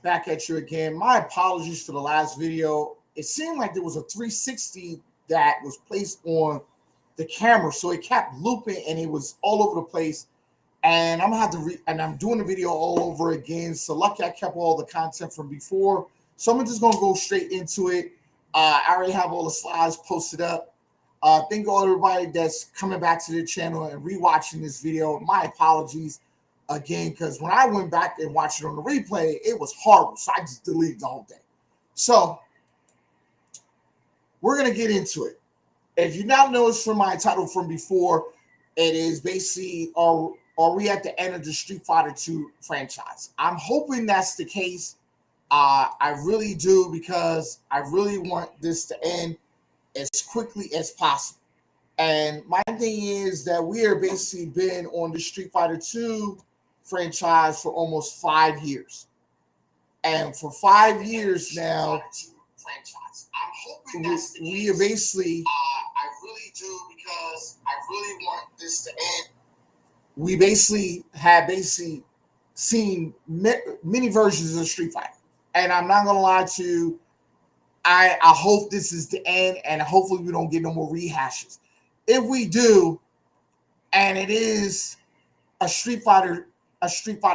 back at you again. My apologies for the last video. It seemed like there was a 360 that was placed on the camera, so it kept looping and it was all over the place. And I'm gonna have to and I'm doing the video all over again. So lucky I kept all the content from before. So I'm just gonna go straight into it. I already have all the slides posted up. Thank all everybody that's coming back to the channel and rewatching this video. My apologies again, because when I went back and watched it on the replay, it was horrible. So I just deleted the whole thing. So we're gonna get into it. If you now noticed from my title from before, it is basically are we at the end of the Street Fighter II franchise? I'm hoping that's the case. I really do, because I really want this to end as quickly as possible. And my thing is that we are basically been on the Street Fighter II franchise for almost 5 years. And for 5 years now, we are basically, I really do, because I really want this to end. We basically have seen many versions of Street Fighter. And I'm not going to lie to you, I hope this is the end, and hopefully we don't get no more rehashes. If we do, and it is a Street Fighter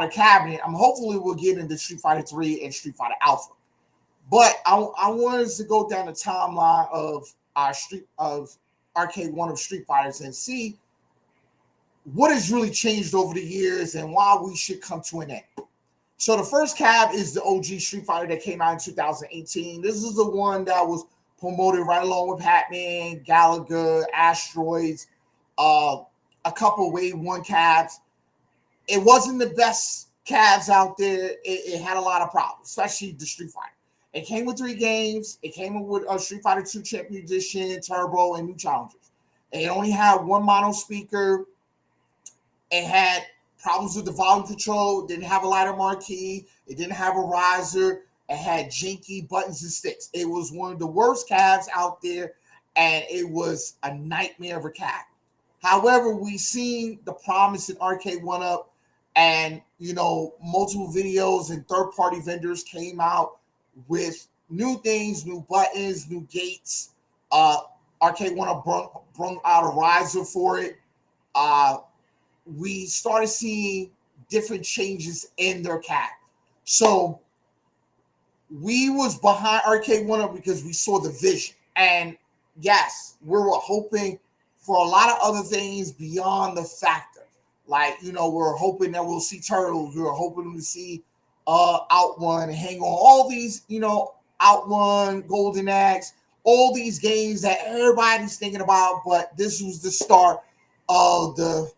cabinet, hopefully we'll get into Street Fighter 3 and Street Fighter Alpha. But I wanted us to go down the timeline of Arcade1up Street Fighters and see what has really changed over the years and why we should come to an end. So the first cab is the OG Street Fighter that came out in 2018. This is the one that was promoted right along with Pac-Man, Galaga, Asteroids, a couple Wave 1 cabs. It wasn't the best cabs out there. It had a lot of problems, especially the Street Fighter. It came with 3 games. It came with a Street Fighter II Champion Edition, Turbo, and new challengers. It only had one mono speaker. It had problems with the volume control. It didn't have a ladder marquee. It didn't have a riser. It had janky buttons and sticks. It was one of the worst cabs out there, and it was a nightmare of a cab. However, we seen the promise in Arcade1up, and multiple videos and third-party vendors came out with new things, new buttons, new gates. Arcade1up brung out a riser for it. We started seeing different changes in their cab. So we was behind Arcade1up because we saw the vision. And yes, we were hoping for a lot of other things beyond the factor. Like, we're hoping that we'll see Turtles. We were hoping to see Outrun, Hang On, all these, Outrun, Golden Axe, all these games that everybody's thinking about. But this was the start of the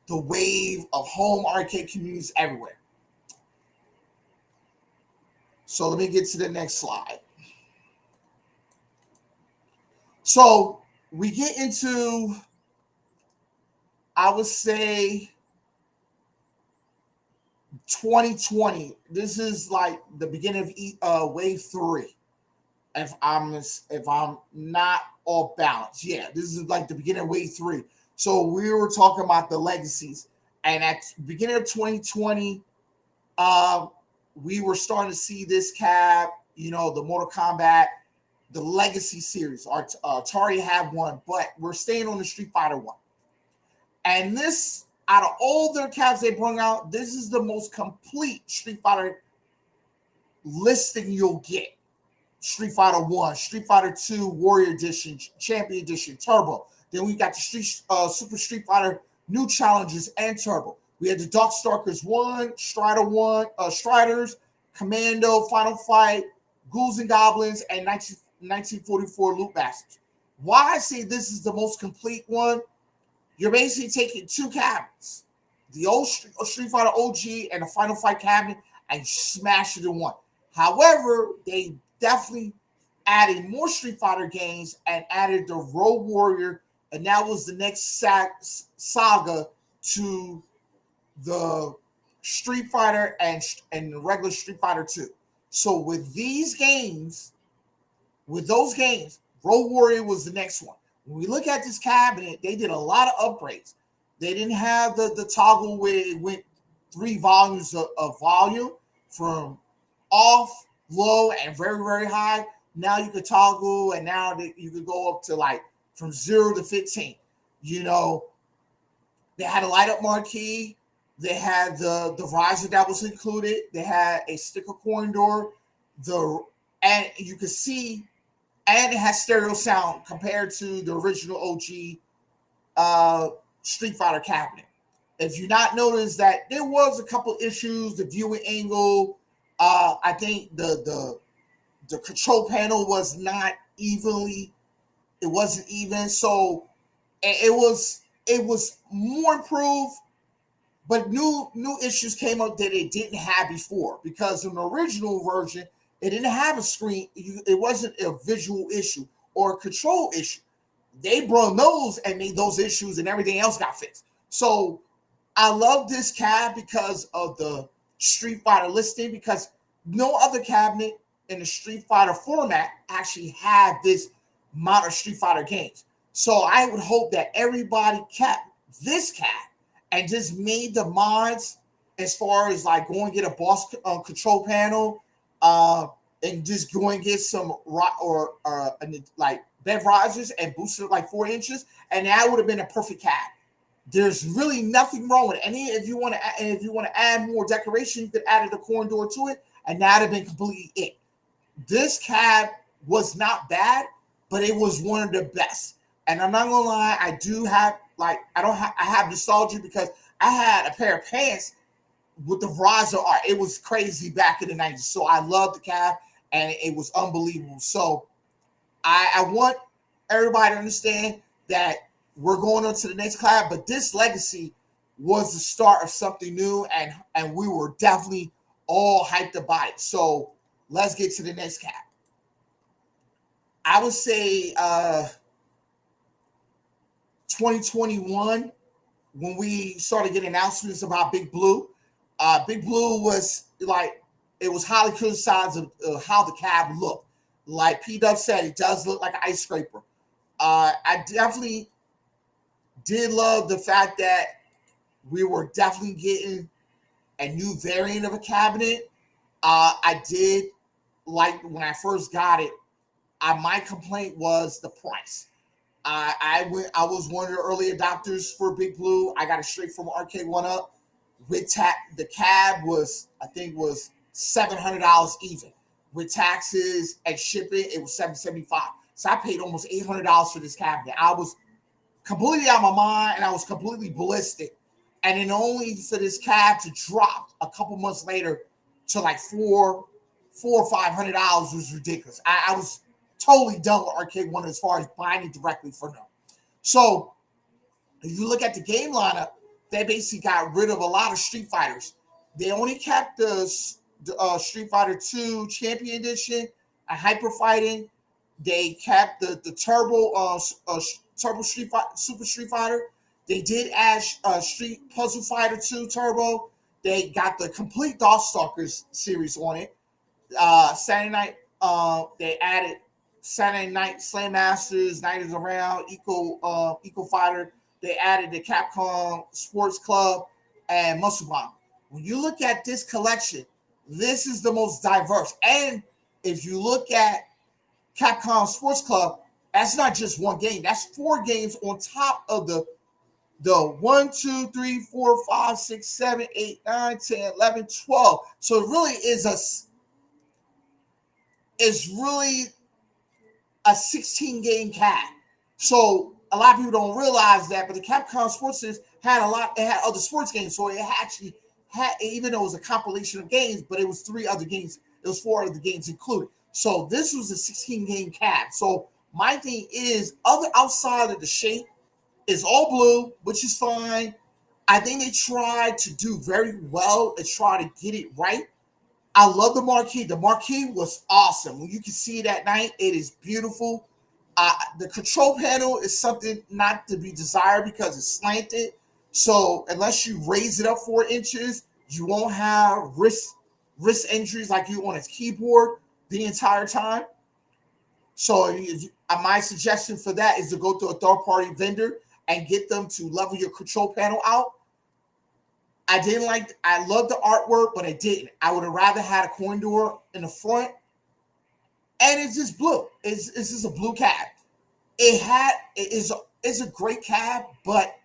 wave of home arcade communities everywhere. So let me get to the next slide. So we get into, I would say, 2020. This is like the beginning of wave 3. If I'm not off balance, yeah, this is like the beginning of wave 3. So we were talking about the legacies, and at the beginning of 2020, we were starting to see this cab, the Mortal Kombat, the Legacy series. Atari had one, but we're staying on the Street Fighter one. And this, out of all their cabs they brought out, this is the most complete Street Fighter listing you'll get. Street Fighter 1, Street Fighter 2, Warrior Edition, Champion Edition, Turbo. Then we got the Super Street Fighter new challenges and Turbo. We had the Darkstalkers 1, Striders, Commando, Final Fight, Ghouls and Goblins, and 1944 Loot Masters. Why I say this is the most complete one? You're basically taking 2 cabinets, the old Street Fighter OG and the Final Fight cabinet, and you smash it in one. However, they definitely added more Street Fighter games and added the Road Warrior, and that was the next saga to the Street Fighter and the regular Street Fighter 2. So with those games, Road Warrior was the next one. When we look at this cabinet, they did a lot of upgrades. They didn't have the toggle where it went 3 volumes of volume. from off, low, and very, very high. Now you could toggle, and now you could go up to like from 0 to 15. You know, they had a light up marquee. They had the riser that was included. They had a sticker coin door. And you could see, and it has stereo sound compared to the original OG Street Fighter cabinet. If you not noticed that there was a couple issues, the viewing angle, I think the control panel was not evenly, it wasn't even, so it was more improved, but new issues came up that it didn't have before, because in the original version it didn't have a screen, it wasn't a visual issue or a control issue. They brought those and made those issues, and everything else got fixed. So I love this cab because of the Street Fighter listing, because no other cabinet in the Street Fighter format actually had this amount of Street Fighter games. So I would hope that everybody kept this cab and just made the mods as far as like go and get a boss control panel, and just go and get some like bed risers and boost it like 4 inches, and that would have been a perfect cab. There's really nothing wrong with it. And if you want to add more decoration, you could add the corn door to it, and that'd have been completely it. This cab was not bad, but it was one of the best. And I'm not gonna lie, I do have I have nostalgia, because I had a pair of pants with the riser art. It was crazy back in the 90s. So I love the cab, and it was unbelievable. So I want everybody to understand that we're going on to the next cab, but this legacy was the start of something new, and we were definitely all hyped about it. So let's get to the next cab. I would say 2021, when we started getting announcements about Big Blue. Big Blue was like, it was highly criticized of how the cab looked. Like P-Dub said, it does look like an ice scraper. I definitely did love the fact that we were definitely getting a new variant of a cabinet. I did like when I first got it. My complaint was the price. I was one of the early adopters for Big Blue. I got it straight from Arcade1up. With the cab was, I think, was $700 even. With taxes and shipping, it was $775. So I paid almost $800 for this cabinet. I was completely out of my mind, and I was completely ballistic. And then only for this cab to drop a couple months later to like $400 or $500 was ridiculous. I was totally done with Arcade1 as far as buying it directly from them. So if you look at the game lineup, they basically got rid of a lot of Street Fighters. They only kept the Street Fighter 2 Champion Edition and Hyper Fighting. They kept the Turbo Super Street Fighter. They did add Street Puzzle Fighter 2 Turbo. They got the complete Darkstalkers series on it. Saturday night, they added Saturday Night Slam Masters, Night is Around, Eco Fighter. They added the Capcom Sports Club and Muscle Bomb. When you look at this collection, this is the most diverse. And if you look at Capcom Sports Club, that's not just one game. That's 4 games on top of the 1, 2, 3, 4, 5, 6, 7, 8, 9, 10, 11, 12. So it really is a 16 game cab. So a lot of people don't realize that, but the Capcom Sports had it had other sports games. So it actually had, even though it was a compilation of games, but it was 3 other games. It was 4 other games included. So this was a 16 game cab. So my thing is, outside of the shape, is all blue, which is fine. I think they tried to do very well and try to get it right. I love the marquee. The marquee was awesome. When you can see it at night, it is beautiful. The control panel is something not to be desired because it's slanted. So unless you raise it up 4 inches, you won't have wrist injuries like you on a keyboard the entire time. So my suggestion for that is to go to a third-party vendor and get them to level your control panel out. I love the artwork, but I didn't. I would have rather had a coin door in the front. And it's just blue. It's just a blue cab. It's a great cab, but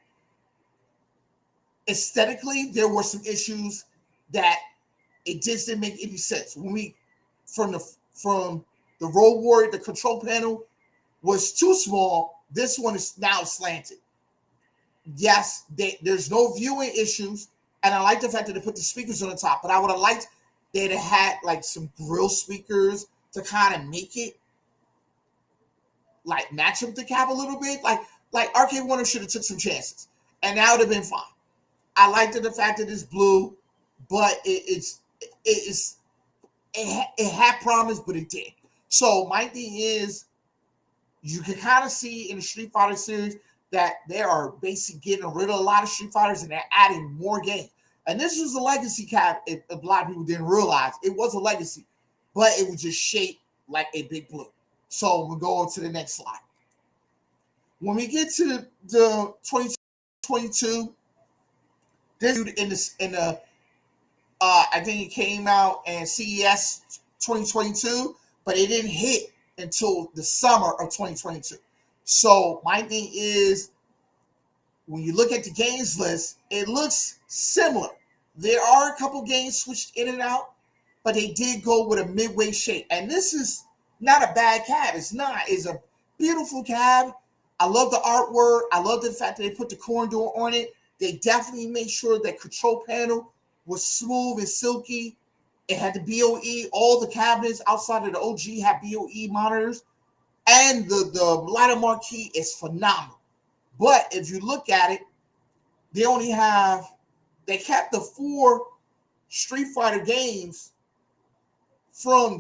aesthetically, there were some issues that it just didn't make any sense. From the Road Warrior, the control panel was too small. This one is now slanted. Yes, there's no viewing issues, and I like the fact that they put the speakers on the top. But I would have liked they'd have had like some grill speakers to kind of make it like match up the cab a little bit. Like Arcade1up should have took some chances, and that would have been fine. I liked the fact that it's blue, but it had promise, but it did. So my thing is, you can kind of see in the Street Fighter series that they are basically getting rid of a lot of Street Fighters and they're adding more games. And this was a legacy cab. A lot of people didn't realize it was a legacy, but it was just shaped like a big blue. So we'll go on to the next slide. When we get to the 2022, this in the I think it came out in CES 2022, but it didn't hit until the summer of 2022. So my thing is, when you look at the games list, it looks similar. There are a couple games switched in and out, but they did go with a midway shape. And this is not a bad cab. It's not. It's a beautiful cab. I love the artwork. I love the fact that they put the corn door on it. They definitely made sure that control panel was smooth and silky. It had the BOE. All the cabinets outside of the OG had BOE monitors. And the ladder marquee is phenomenal. But if you look at it, they kept the 4 Street Fighter games from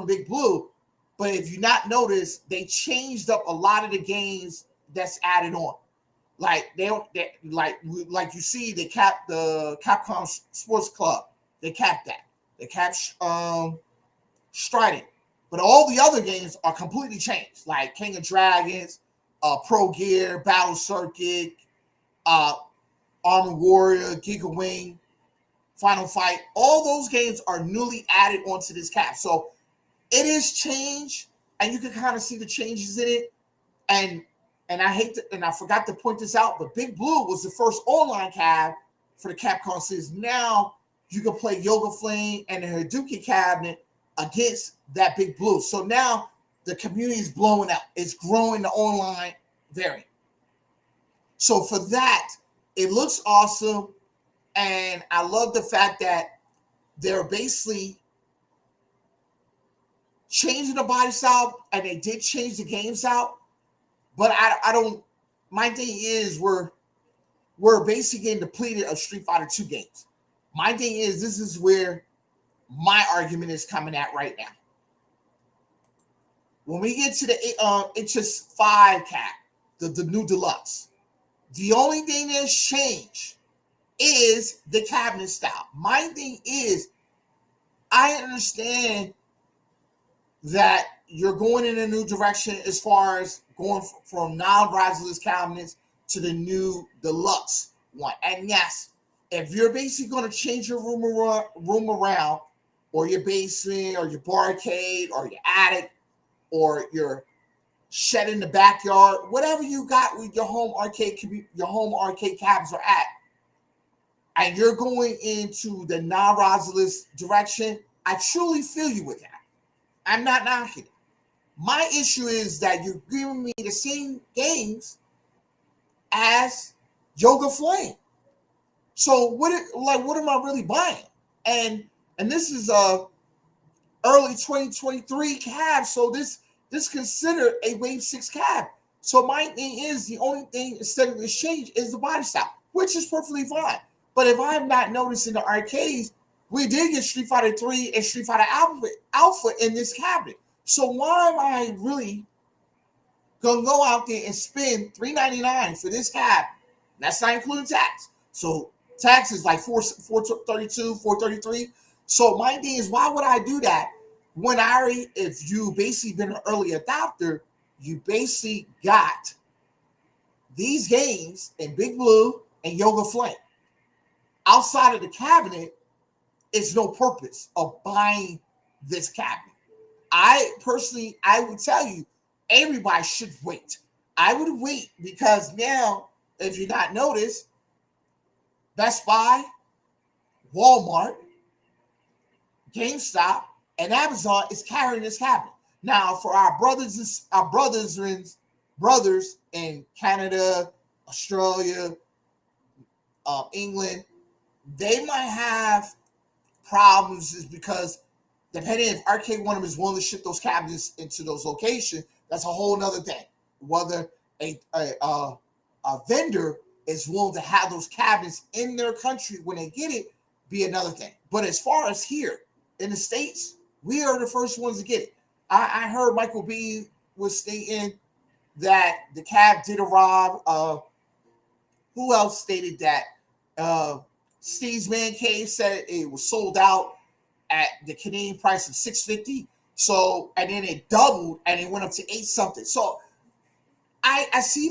Big Blue. But if you not notice, they changed up a lot of the games that's added on. Like like you see, they capped the Capcom Sports Club. They capped that. They capped Strident. But all the other games are completely changed, like King of Dragons, Pro Gear, Battle Circuit, Armored Warrior, Giga Wing, Final Fight. All those games are newly added onto this cap. So it is changed, and you can kind of see the changes in it. And I forgot to point this out, but Big Blue was the first online cab for the Capcom series. Now you can play Yoga Flame and the Hadouken cabinet against that Big Blue. So now the community is blowing up. It's growing the online variant. So for that, it looks awesome. And I love the fact that they're basically changing the body style, and they did change the games out. But I don't. My thing is we're basically getting depleted of Street Fighter 2 games. My thing is, this is where my argument is coming at right now. When we get to the HS5 cap, the new deluxe, the only thing that's changed is the cabinet style. My thing is, I understand that you're going in a new direction as far as going from non-riserless cabinets to the new deluxe one. And yes, if you're basically going to change your room around, or your basement, or your barcade, or your attic, or your shed in the backyard, whatever you got with your home arcade cabs are at, and you're going into the non-riserless direction, I truly feel you with that. I'm not knocking it. My issue is that you're giving me the same games as Yoga Flame. So what am I really buying? And this is a early 2023 cab, so this considered a Wave 6 cab. So my thing is, the only thing instead of this change is the body style, which is perfectly fine. But if I'm not noticing the arcades, we did get Street Fighter 3 and Street Fighter Alpha in this cabinet. So why am I really gonna go out there and spend $399 for this cab? That's not including tax. So tax is like $432, $433. So my thing is, why would I do that when if you basically been an early adopter, you basically got these games in Big Blue and Yoga Flame. outside of the cabinet is no purpose of buying this cabinet. I would tell you, everybody should wait. I would wait because now, if you not noticed, Best Buy, Walmart, GameStop, and Amazon is carrying this cabinet. Now, for our brothers in Canada, Australia, England, they might have problems is because depending if Arcade1up is willing to ship those cabinets into those locations, that's a whole nother thing. Whether a vendor is willing to have those cabinets in their country when they get it, be another thing. But as far as here in the States, we are the first ones to get it. I heard Michael B was stating that the cab did arrive. Who else stated that? Steve's Man Cave said it was sold out at the Canadian price of $650. So, and then it doubled and it went up to $8 something. So I see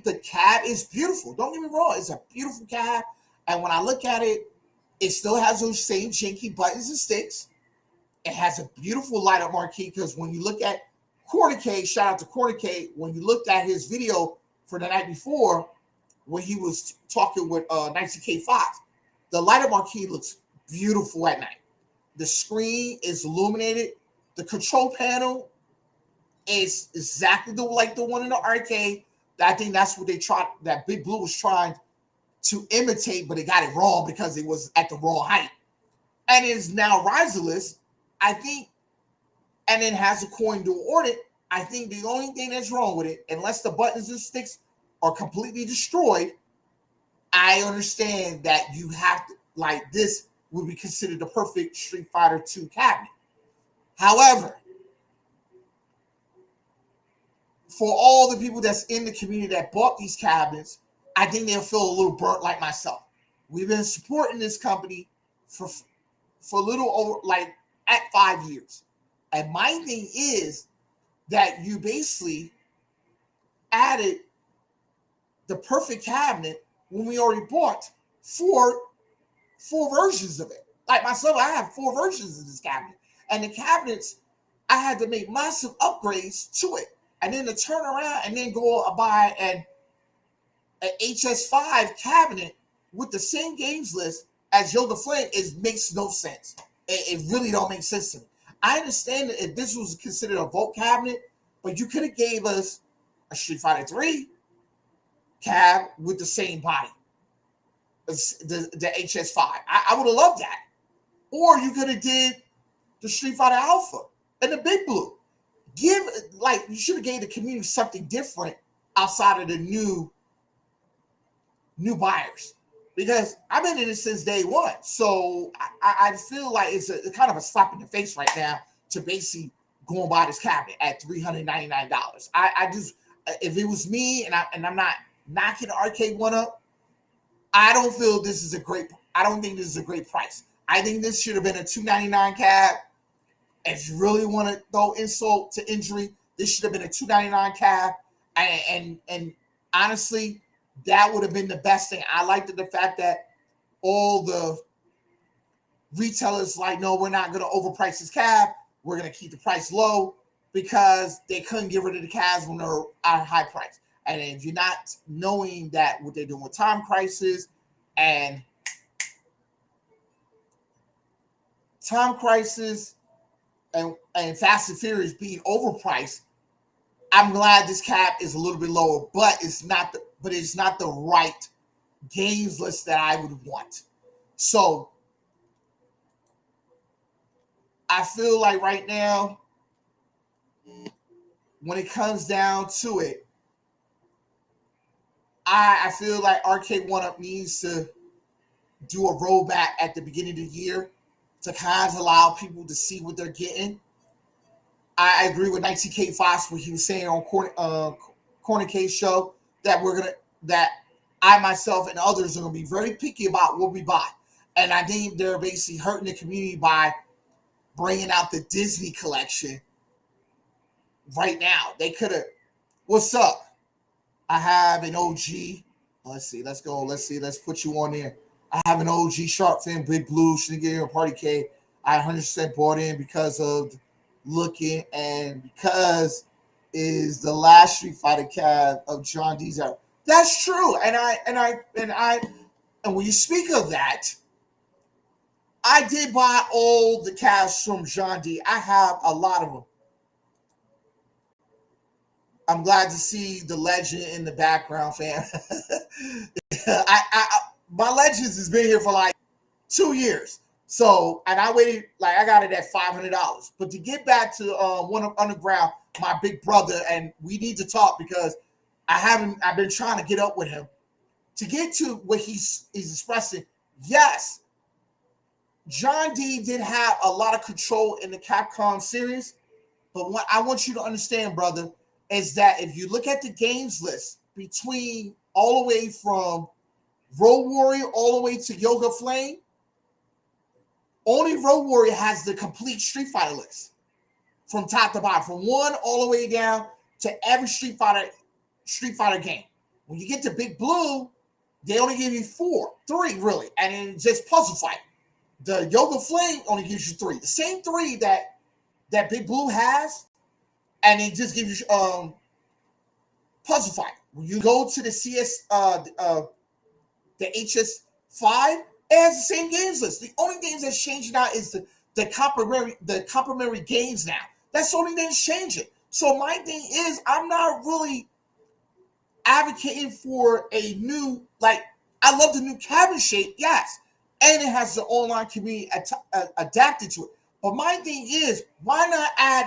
the cab is beautiful. Don't get me wrong, it's a beautiful cab. And when I look at it, it still has those same janky buttons and sticks. It has a beautiful light up marquee because when you look at Corner K, shout out to Corner K, when you looked at his video for the night before, when he was talking with 19K5, the light up marquee looks beautiful at night. The screen is illuminated. The control panel is exactly like the one in the arcade. I think that's what that Big Blue was trying to imitate, but it got it wrong because it was at the wrong height. And it's now riserless, I think, and it has a coin dual orbit. I think the only thing that's wrong with it, unless the buttons and sticks are completely destroyed, I understand that you have to, like, this would be considered the perfect Street Fighter 2 cabinet. However, for all the people that's in the community that bought these cabinets, I think they'll feel a little burnt like myself. We've been supporting this company for a little over, like, at 5 years. And my thing is that you basically added the perfect cabinet when we already bought four versions of it. Like myself, I have 4 versions of this cabinet. And the cabinets, I had to make massive upgrades to it. And then to turn around and then go buy an HS5 cabinet with the same games list as Yoga Flame makes no sense. It really don't make sense to me. I understand that if this was considered a Volt cabinet, but you could have gave us a Street Fighter 3 cab with the same body, the HS5. I would have loved that. Or you could have did the Street Fighter Alpha and the Big Blue. You should have gave the community something different outside of the new buyers. Because I've been in it since day one. So I feel like it's a kind of a slap in the face right now to basically go and buy this cabinet at $399. I just, if it was me, and I'm not knocking Arcade1up, I don't feel this is I don't think this is a great price. I think this should have been a $299 cab. If you really want to throw insult to injury, this should have been a $299 cab. And honestly, that would have been the best thing. I liked the fact that all the retailers like, no, we're not going to overprice this cab. We're going to keep the price low because they couldn't get rid of the cabs when they're at a high price. And if you're not knowing that what they're doing with Time Crisis and Fast and Furious being overpriced, I'm glad this cab is a little bit lower, but it's not the right games list that I would want. So I feel like right now, when it comes down to it, I feel like Arcade1up needs to do a rollback at the beginning of the year to kind of allow people to see what they're getting. I agree with 19K Fox what he was saying on Corner Case show that I myself and others are going to be very picky about what we buy. And I think they're basically hurting the community by bringing out the Disney collection right now. They could have. What's up? I have an OG. Let's see. Let's go. Let's see. Let's put you on there. I have an OG Shark fan, Big Blue, Shinigami, Party K. I 100% bought in because of looking and because is the last Street Fighter cab of John D's era. That's true, and when you speak of that, I did buy all the cabs from John D. I have a lot of them. I'm glad to see the legend in the background, fam. My Legends has been here for like 2 years. So, and I waited, like I got it at $500. But to get back to One Up Underground, my big brother, and we need to talk because I've been trying to get up with him. To get to what he's expressing, yes, John D did have a lot of control in the Capcom series. But what I want you to understand, brother, is that if you look at the games list between all the way from Road Warrior all the way to Yoga Flame, only Road Warrior has the complete Street Fighter list from top to bottom, from one all the way down to every Street Fighter game. When you get to Big Blue, they only give you three really, and then just puzzle fight. The Yoga Flame only gives you three, the same three that Big Blue has, and it just gives you puzzle fight. When you go to the the HS5, it has the same games list. The only thing that's changing now is the complementary games now. That's the only thing that's changing. So my thing is, I'm not really advocating for a new, like, I love the new cabin shape, yes, and it has the online community adapted to it. But my thing is, why not add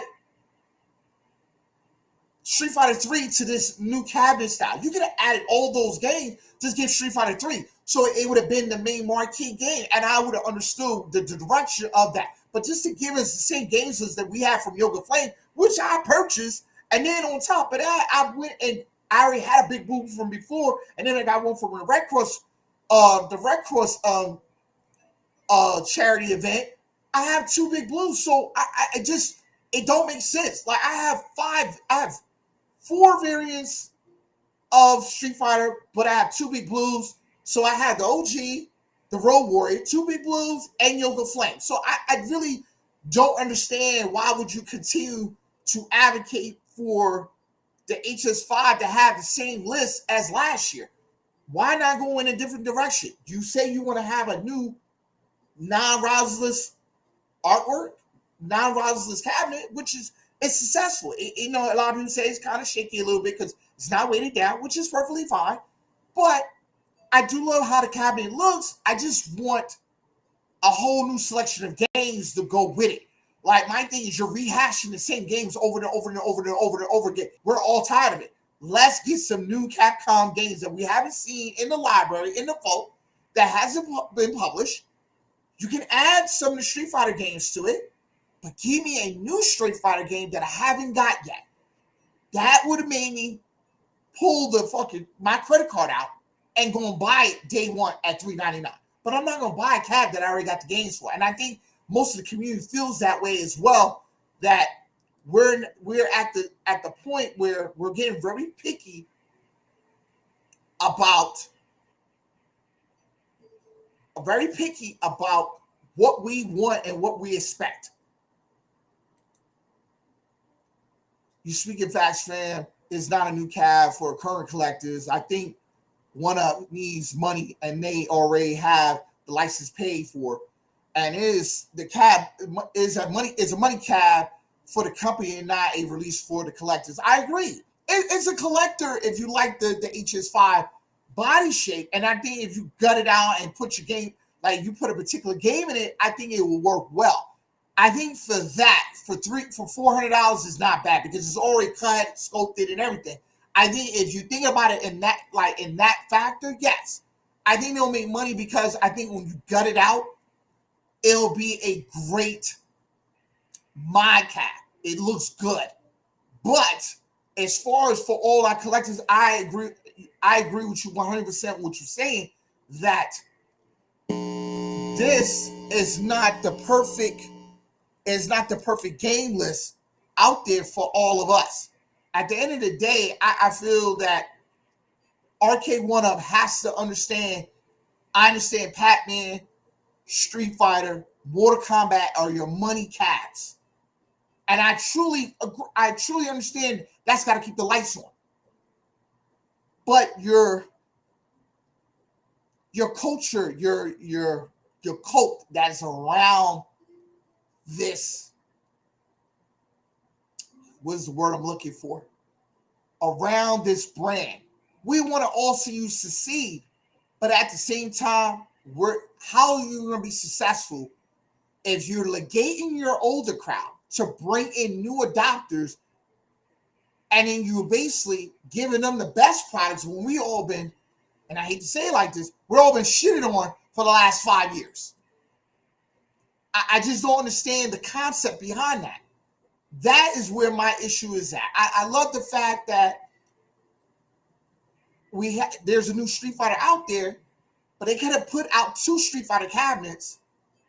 Street Fighter 3 to this new cabinet style? You could have added all those games, just give Street Fighter 3. So it would have been the main marquee game, and I would have understood the direction of that. But just to give us the same games list that we have from Yoga Flame, which I purchased, and then on top of that, I went and I already had a Big Blue from before, and then I got one from the Red Cross charity event. I have 2 Big Blues, so I just, it don't make sense. Like I have 4 variants of Street Fighter, but I have 2 Big Blues. So I had the OG, the Road Warrior, 2 Big Blues, and Yoga Flame. So I really don't understand why would you continue to advocate for the HS5 to have the same list as last year. Why not go in a different direction? You say you want to have a new non-Rosaless artwork, non-Rosaless cabinet, which is it's successful. A lot of people say it's kind of shaky a little bit because it's not weighted down, which is perfectly fine. But I do love how the cabinet looks. I just want a whole new selection of games to go with it. Like my thing is, you're rehashing the same games over and over and over and over and over again. We're all tired of it. Let's get some new Capcom games that we haven't seen in the library, in the vault, that hasn't been published. You can add some of the Street Fighter games to it, but give me a new Street Fighter game that I haven't got yet. That would have made me pull my credit card out and go and buy it day one at $3.99. But I'm not going to buy a cab that I already got the games for. And I think most of the community feels that way as well, that we're at the point where we're getting very picky about what we want and what we expect. You Speaking Facts, fam, is not a new cab for current collectors. I think One Up needs money, and they already have the license paid for. And the cab is a money cab for the company and not a release for the collectors. I agree. It's a collector if you like the HS5 body shape, and I think if you gut it out and put your game, like you put a particular game in it, I think it will work well. I think for $400 is not bad because it's already cut, sculpted, and everything. I think if you think about it in that factor, yes, I think they'll make money because I think when you gut it out, it'll be a great mod cap. It looks good, but as far as for all our collectors, I agree with you 100% what you're saying, that this is not the perfect game list out there for all of us. At the end of the day, I feel that Arcade1up has to understand I understand Pac-Man, Street Fighter, Mortal Kombat are your money cabs. And I truly understand that's got to keep the lights on. But your culture, your cult that's around this, what's the word I'm looking for? Around this brand. We want to all see you succeed, but at the same time, how are you going to be successful if you're legating your older crowd to bring in new adopters, and then you're basically giving them the best products when we all been, and I hate to say it like this, we're all been shitted on for the last 5 years. I just don't understand the concept behind that. That is where my issue is at. I love the fact that there's a new Street Fighter out there, but they could have put out 2 Street Fighter cabinets,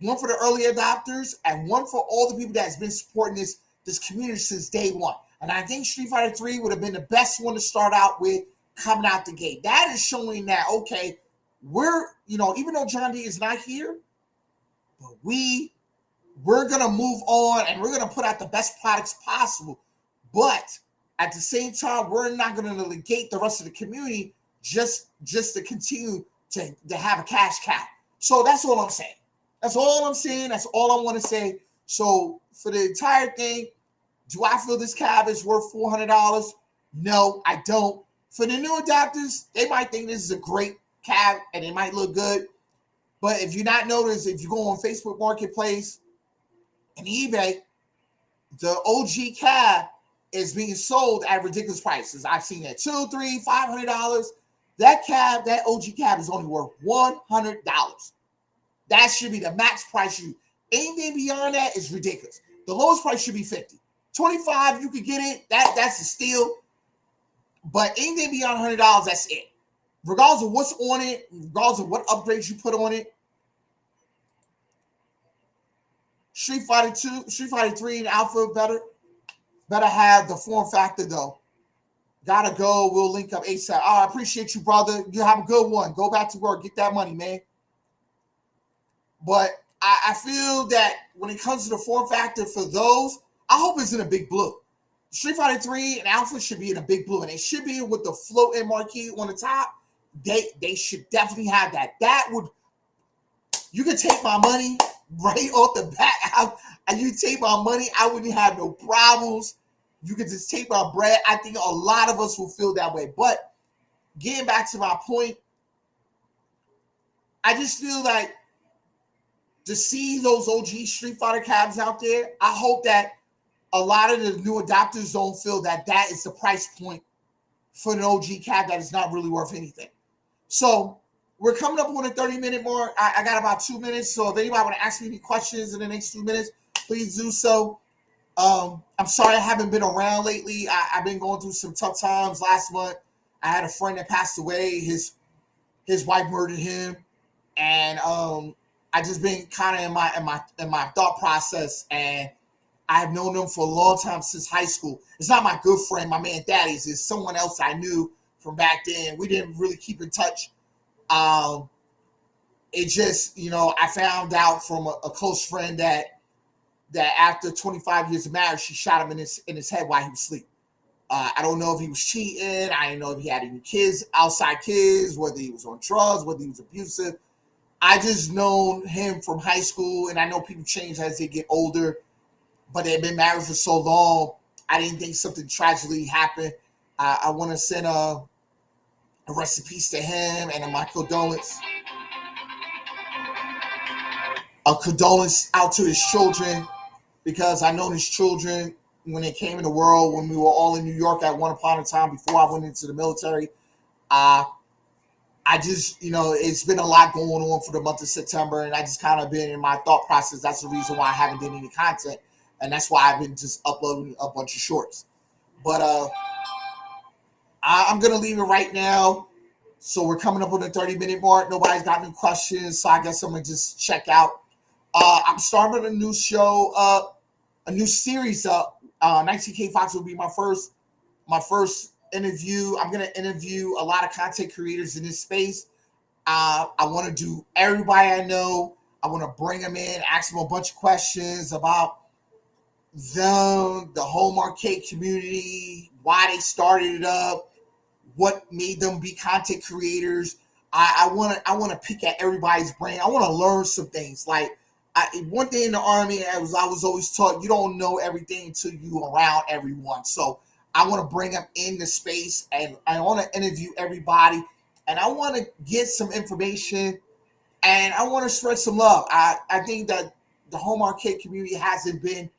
one for the early adopters and one for all the people that's been supporting this community since day one. And I think Street Fighter 3 would have been the best one to start out with coming out the gate. That is showing that, okay, we're, even though John D is not here, but we're going to move on and we're going to put out the best products possible. But at the same time, we're not going to negate the rest of the community just to continue to have a cash cow. So that's all I'm saying. That's all I'm saying. That's all I want to say. So for the entire thing, do I feel this cab is worth $400? No, I don't. For the new adopters, they might think this is a great cab and it might look good. But if you not notice, if you go on Facebook Marketplace and eBay, the OG cab is being sold at ridiculous prices. I've seen that $200, $300, $500. That OG cab is only worth $100. That should be the max price. Anything beyond that is ridiculous. The lowest price should be $50. $25, you could get it. That's a steal. But anything beyond $100, that's it. Regardless of what's on it, regardless of what upgrades you put on it. Street Fighter 2, Street Fighter 3 and Alpha better have the form factor though. Gotta go. We'll link up ASAP. Oh, I appreciate you, brother. You have a good one. Go back to work. Get that money, man. But I feel that when it comes to the form factor for those, I hope it's in a big blue. Street Fighter 3 and Alpha should be in a big blue, and it should be with the floating marquee on the top. They should definitely have that. That would, you could take my money right off the bat, and you take my money, I wouldn't have no problems. You could just take my bread. I think a lot of us will feel that way. But getting back to my point, I just feel like to see those OG Street Fighter cabs out there, I hope that a lot of the new adopters don't feel that that is the price point for an OG cab that is not really worth anything. So we're coming up on a 30-minute mark. I got about 2 minutes. So if anybody want to ask me any questions in the next 2 minutes, please do so. I'm sorry I haven't been around lately. I've been going through some tough times. Last month, I had a friend that passed away. His wife murdered him, and I just been kind of in my thought process. And I have known him for a long time, since high school. It's not my good friend, my man Daddy's. It's someone else I knew from back then. We didn't really keep in touch. It just, I found out from a close friend that after 25 years of marriage, she shot him in his head while he was asleep. I don't know if he was cheating. I didn't know if he had any kids, outside kids, whether he was on drugs, whether he was abusive. I just known him from high school, and I know people change as they get older, but they've been married for so long. I didn't think something tragically happened. I want to send a rest in peace to him, and my condolence. A condolence out to his children, because I know his children when they came in the world, when we were all in New York at one upon a time before I went into the military. I just, it's been a lot going on for the month of September, and I just kind of been in my thought process. That's the reason why I haven't done any content, and that's why I've been just uploading a bunch of shorts. But I'm going to leave it right now. So we're coming up on the 30-minute mark. Nobody's got any questions, so I guess I'm going to just check out. I'm starting a new show, a new series up. 19K Fox will be my first interview. I'm going to interview a lot of content creators in this space. I want to do everybody I know. I want to bring them in, ask them a bunch of questions about them, the home arcade community, why they started it up, what made them be content creators. I want to pick at everybody's brain. I want to learn some things. Like one thing in the Army, I was always taught, you don't know everything until you around everyone. So I want to bring them in the space, and I want to interview everybody, and I want to get some information, and I want to spread some love. I think that the home arcade community hasn't been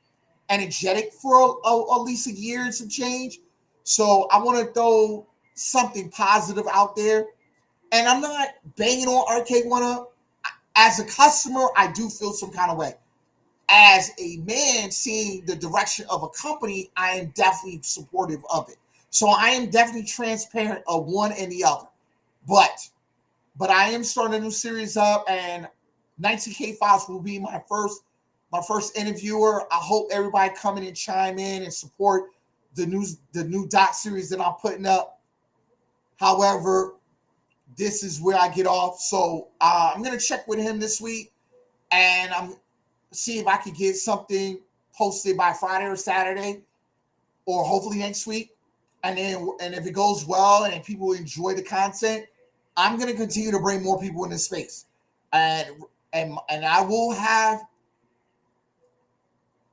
energetic for at least a year and some change. So I want to throw something positive out there. And I'm not banging on Arcade1up. As a customer, I do feel some kind of way. As a man seeing the direction of a company, I am definitely supportive of it. So I am definitely transparent of one and the other. But I am starting a new series up, and 19K Files will be my first interviewer. I hope everybody come in and chime in and support the new doc series that I'm putting up. However, this is where I get off. So I'm gonna check with him this week, and I'm see if I can get something posted by Friday or Saturday, or hopefully next week. And if it goes well and people enjoy the content, I'm gonna continue to bring more people in this space, and I will have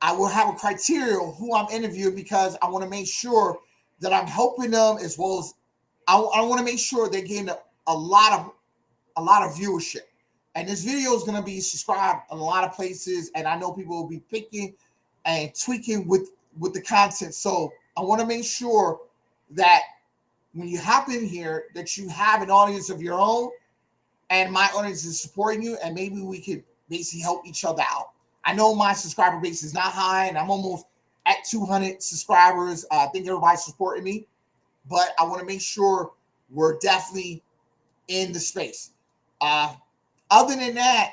a criteria of who I'm interviewing, because I want to make sure that I'm helping them, as well as I want to make sure they're getting a lot of viewership. And this video is going to be subscribed in a lot of places, and I know people will be picking and tweaking with the content. So I want to make sure that when you hop in here, that you have an audience of your own, and my audience is supporting you, and maybe we could basically help each other out. I know my subscriber base is not high, and I'm almost at 200 subscribers. I think everybody's supporting me, but I want to make sure we're definitely in the space. Other than that,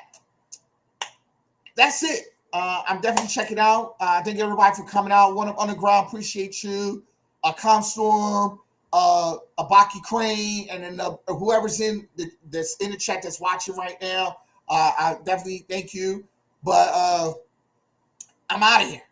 that's it. I'm definitely checking out. Thank everybody for coming out. One Up Underground, appreciate you. Comstorm, Abaki Crane, and then whoever's that's in the chat that's watching right now. I definitely thank you. But I'm out of here.